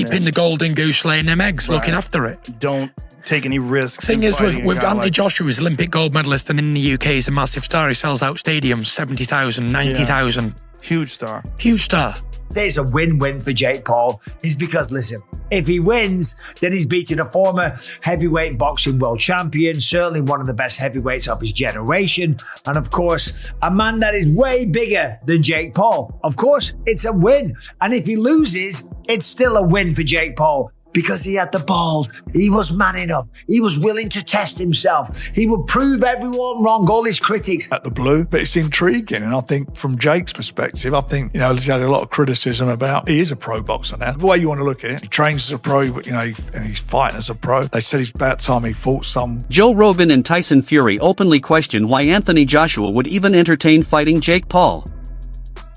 keeping the golden goose laying them eggs, looking after it. Don't take any risks. Thing is, with Anthony Joshua, he's Olympic gold medalist, and in the UK, he's a massive star. He sells out stadiums, 70,000, 90,000. Huge star. Huge star. There's a win-win for Jake Paul is because, listen, if he wins, then he's beating a former heavyweight boxing world champion, certainly one of the best heavyweights of his generation, and of course, a man that is way bigger than Jake Paul. Of course, it's a win. And if he loses, it's still a win for Jake Paul. Because he had the balls, he was man enough, he was willing to test himself, he would prove everyone wrong, all his critics. At the blue, but it's intriguing, and I think from Jake's perspective, I think, he's had a lot of criticism about, he is a pro boxer now. The way you want to look at it, he trains as a pro, but, and he's fighting as a pro. They said it's about time he fought some. Joe Rogan and Tyson Fury openly question why Anthony Joshua would even entertain fighting Jake Paul.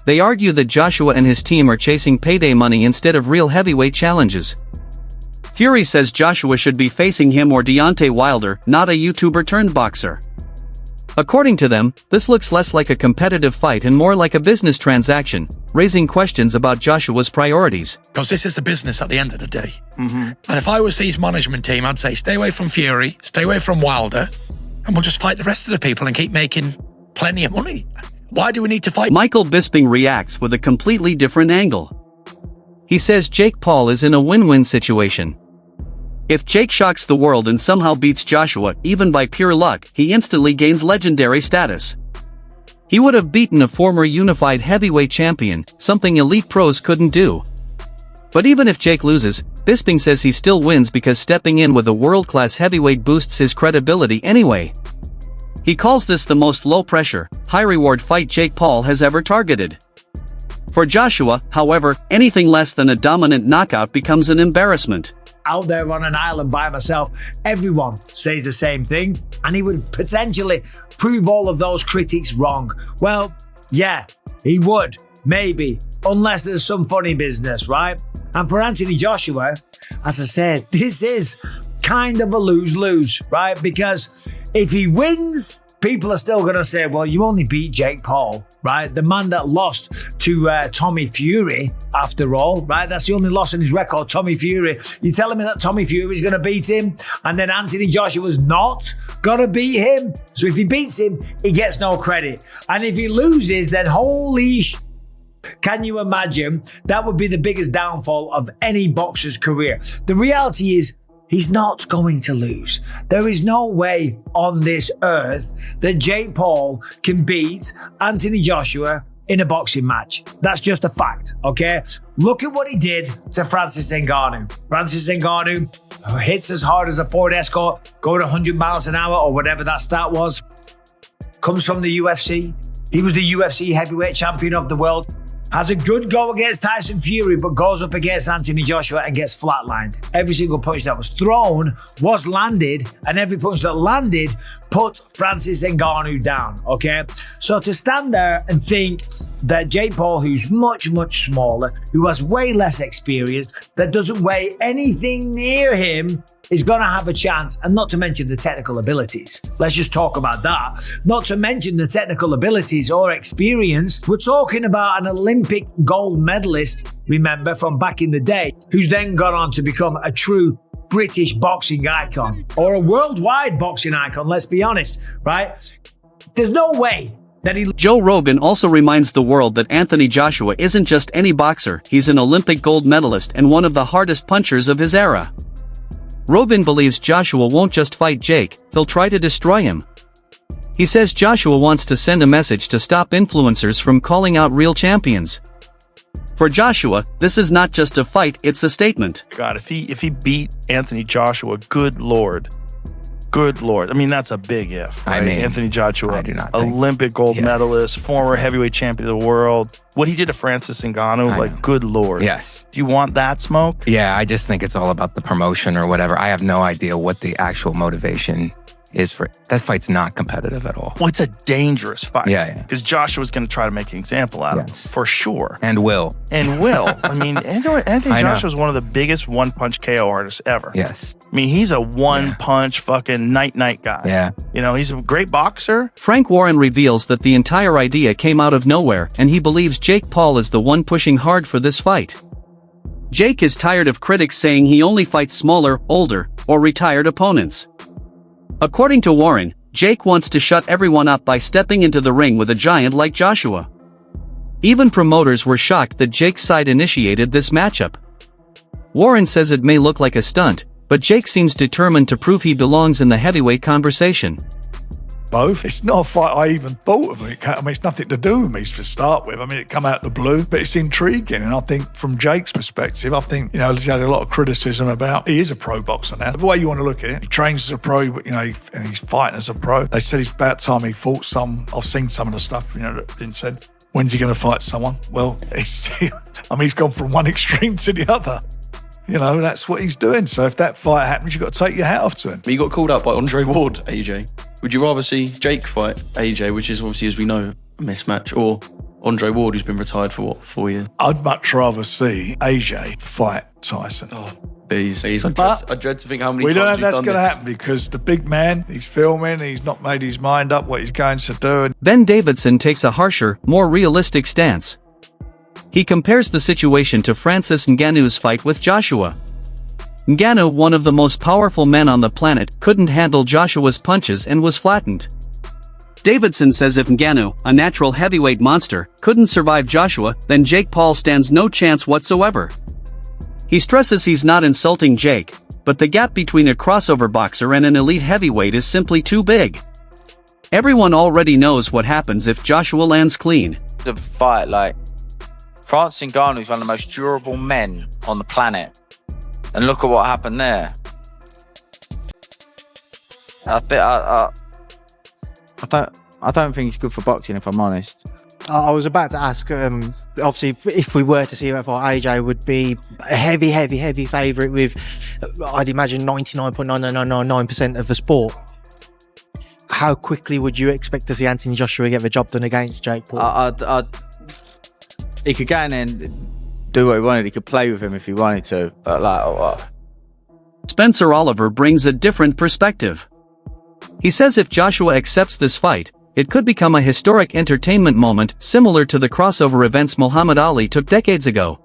They argue that Joshua and his team are chasing payday money instead of real heavyweight challenges. Fury says Joshua should be facing him or Deontay Wilder, not a YouTuber turned boxer. According to them, this looks less like a competitive fight and more like a business transaction, raising questions about Joshua's priorities. Because this is a business at the end of the day. And if I was his management team, I'd say stay away from Fury, stay away from Wilder, and we'll just fight the rest of the people and keep making plenty of money. Why do we need to fight? Michael Bisping reacts with a completely different angle. He says Jake Paul is in a win-win situation. If Jake shocks the world and somehow beats Joshua, even by pure luck, he instantly gains legendary status. He would have beaten a former unified heavyweight champion, something elite pros couldn't do. But even if Jake loses, Bisping says he still wins because stepping in with a world-class heavyweight boosts his credibility anyway. He calls this the most low-pressure, high-reward fight Jake Paul has ever targeted. For Joshua, however, anything less than a dominant knockout becomes an embarrassment. Out there on an island by myself, everyone says the same thing, and he would potentially prove all of those critics wrong. Well, yeah, he would, maybe, unless there's some funny business, right? And for Anthony Joshua, as I said, this is kind of a lose-lose, right? Because if he wins, people are still going to say, well, you only beat Jake Paul, right? The man that lost to Tommy Fury, after all, right? That's the only loss in his record, Tommy Fury. You're telling me that Tommy Fury is going to beat him, and then Anthony Joshua's not going to beat him? So if he beats him, he gets no credit. And if he loses, then holy can you imagine? That would be the biggest downfall of any boxer's career. The reality is, he's not going to lose. There is no way on this earth that Jake Paul can beat Anthony Joshua in a boxing match. That's just a fact, okay? Look at what he did to Francis Ngannou. Francis Ngannou hits as hard as a Ford Escort, going 100 miles an hour or whatever that stat was. Comes from the UFC. He was the UFC heavyweight champion of the world. Has a good go against Tyson Fury, but goes up against Anthony Joshua and gets flatlined. Every single punch that was thrown was landed, and every punch that landed put Francis Ngannou down, okay? So to stand there and think that Jake Paul, who's much, much smaller, who has way less experience, that doesn't weigh anything near him, is going to have a chance, and not to mention the technical abilities. Let's just talk about that. Not to mention the technical abilities or experience. We're talking about an Olympic gold medalist, remember, from back in the day, who's then gone on to become a true British boxing icon, or a worldwide boxing icon, let's be honest, right? There's no way that he... Joe Rogan also reminds the world that Anthony Joshua isn't just any boxer, he's an Olympic gold medalist and one of the hardest punchers of his era. Rogan believes Joshua won't just fight Jake, he'll try to destroy him. He says Joshua wants to send a message to stop influencers from calling out real champions. For Joshua, this is not just a fight, it's a statement. God, if he beat Anthony Joshua, good Lord. Good Lord. I mean, that's a big if, right? Anthony Joshua, I do not Olympic gold medalist, former heavyweight champion of the world. What he did to Francis Ngannou, good Lord. Yes. Do you want that smoke? Yeah, I just think it's all about the promotion or whatever. I have no idea what the actual motivation is for it. That fight's not competitive at all. Well, it's a dangerous fight. Yeah. Because Joshua's going to try to make an example out of him, for sure. And will. I mean, Anthony Joshua's one of the biggest one-punch KO artists ever. Yes. I mean, he's a one-punch fucking night-night guy. Yeah. You know, he's a great boxer. Frank Warren reveals that the entire idea came out of nowhere, and he believes Jake Paul is the one pushing hard for this fight. Jake is tired of critics saying he only fights smaller, older, or retired opponents. According to Warren, Jake wants to shut everyone up by stepping into the ring with a giant like Joshua. Even promoters were shocked that Jake's side initiated this matchup. Warren says it may look like a stunt, but Jake seems determined to prove he belongs in the heavyweight conversation. Both. It's not a fight I even thought of. It's nothing to do with me to start with. It come out the blue, but it's intriguing. And I think from Jake's perspective, he's had a lot of criticism about, he is a pro boxer now. The way you want to look at it, he trains as a pro, and he's fighting as a pro. They said it's about time he fought some. I've seen some of the stuff, that's been said. When's he going to fight someone? Well, he's gone from one extreme to the other. That's what he's doing. So if that fight happens, you've got to take your hat off to him. You got called out by Andre Ward, AJ. Would you rather see Jake fight AJ, which is obviously, as we know, a mismatch, or Andre Ward, who's been retired for 4 years? I'd much rather see AJ fight Tyson. Oh, please. I dread to think how many times we don't know if he's that's going to happen, because the big man, he's filming, he's not made his mind up what he's going to do. Ben Davidson takes a harsher, more realistic stance. He compares the situation to Francis Ngannou's fight with Joshua. Ngannou, one of the most powerful men on the planet, couldn't handle Joshua's punches and was flattened. Davidson says if Ngannou, a natural heavyweight monster, couldn't survive Joshua, then Jake Paul stands no chance whatsoever. He stresses he's not insulting Jake, but the gap between a crossover boxer and an elite heavyweight is simply too big. Everyone already knows what happens if Joshua lands clean. The fight, Francis Ngannou is one of the most durable men on the planet. And look at what happened there. I don't think it's good for boxing, if I'm honest. I was about to ask, obviously, if we were to see that fight, AJ would be a heavy favourite with, I'd imagine, 99.9999% of the sport. How quickly would you expect to see Anthony Joshua get the job done against Jake Paul? He could go in there and do what he wanted. He could play with him if he wanted to. But Spencer Oliver brings a different perspective. He says if Joshua accepts this fight, it could become a historic entertainment moment similar to the crossover events Muhammad Ali took decades ago.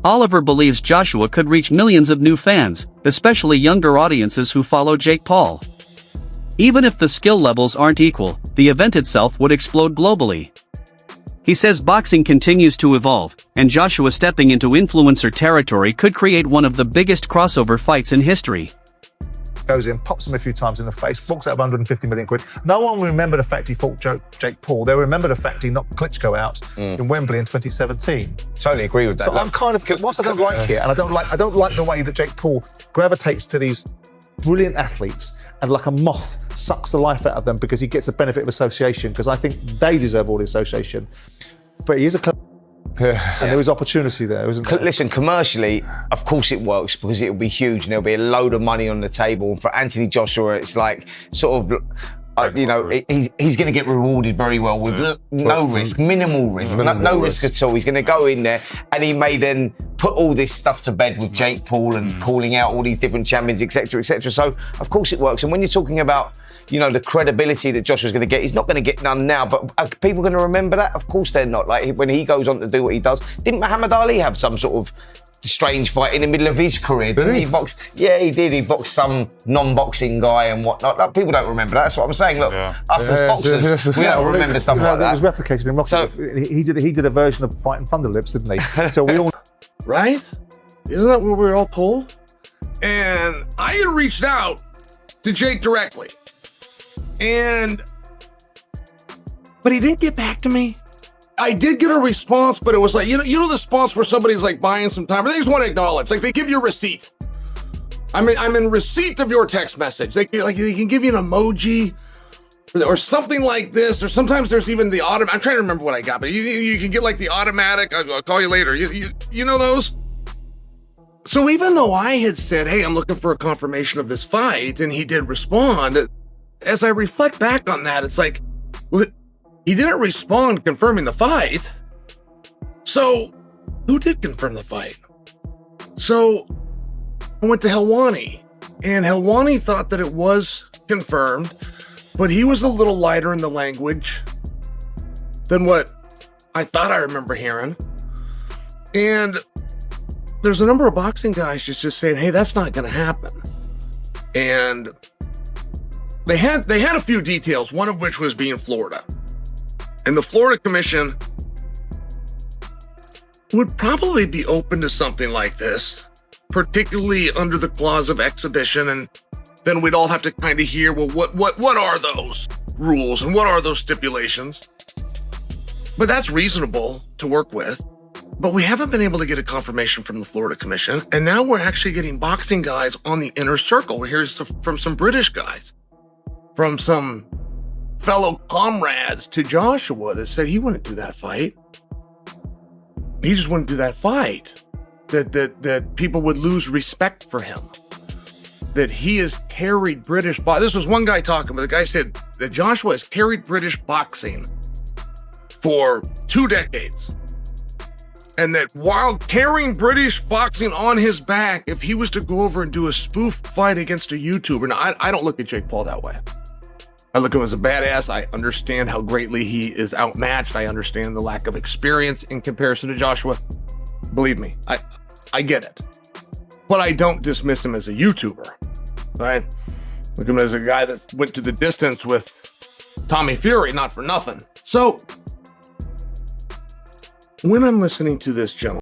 Oliver believes Joshua could reach millions of new fans, especially younger audiences who follow Jake Paul. Even if the skill levels aren't equal, the event itself would explode globally. He says boxing continues to evolve, and Joshua stepping into influencer territory could create one of the biggest crossover fights in history. Goes in, pops him a few times in the face, walks out of 150 million quid. No one will remember the fact he fought Jake Paul. They'll remember the fact he knocked Klitschko out in Wembley in 2017. Totally agree with that. So I'm kind of, whilst I don't like it, and I don't like the way that Jake Paul gravitates to these brilliant athletes and like a moth sucks the life out of them because he gets a benefit of association, because I think they deserve all the association. But he is a and there is opportunity there, isn't there? Listen, commercially, of course it works, because it'll be huge and there'll be a load of money on the table. And for Anthony Joshua, it's like sort of, he's going to get rewarded very well with no risk, minimal risk, no risk at all. He's going to go in there and he may then put all this stuff to bed with Jake Paul and calling out all these different champions, etc., etc. So, of course it works. And when you're talking about, the credibility that Joshua's going to get, he's not going to get none now, but are people going to remember that? Of course they're not. Like, when he goes on to do what he does, didn't Muhammad Ali have some sort of strange fight in the middle of his career? Didn't he box? Yeah, he did. He boxed some non-boxing guy and whatnot. Like, people don't remember that. That's what I'm saying. Look, us as boxers, we don't remember stuff like that. It was replicated in Rocky. So, he did a version of fighting Thunderlips, didn't he? So we all... Right? Isn't that what we were all told? And I had reached out to Jake directly. But he didn't get back to me. I did get a response, but it was like, you know the response where somebody's like buying some time, or they just want to acknowledge, like they give you a receipt. I'm in receipt of your text message. They can give you an emoji or something like this, or sometimes there's even the automatic. I'm trying to remember what I got, but you can get like the automatic, I'll call you later. You know those? So even though I had said, hey, I'm looking for a confirmation of this fight, and he did respond, as I reflect back on that, it's like, well, he didn't respond confirming the fight. So who did confirm the fight? So I went to Helwani, and Helwani thought that it was confirmed, but he was a little lighter in the language than what I thought I remember hearing. And there's a number of boxing guys just saying, hey, that's not going to happen. And they had a few details, one of which was being Florida. And the Florida Commission would probably be open to something like this, particularly under the clause of exhibition. And then we'd all have to kind of hear, well, what are those rules and what are those stipulations? But that's reasonable to work with. But we haven't been able to get a confirmation from the Florida Commission. And now we're actually getting boxing guys on the inner circle. We're hearing from some British guys, from some fellow comrades to Joshua that said he wouldn't do that fight. He just wouldn't do that fight. That people would lose respect for him. That he has carried British boxing. This was one guy talking, but the guy said that Joshua has carried British boxing for 2 decades. And that while carrying British boxing on his back, if he was to go over and do a spoof fight against a YouTuber, now I don't look at Jake Paul that way. I look at him as a badass. I understand how greatly he is outmatched. I understand the lack of experience in comparison to Joshua. Believe me, I get it. But I don't dismiss him as a YouTuber, right? Look at him as a guy that went to the distance with Tommy Fury, not for nothing. So when I'm listening to this gentleman,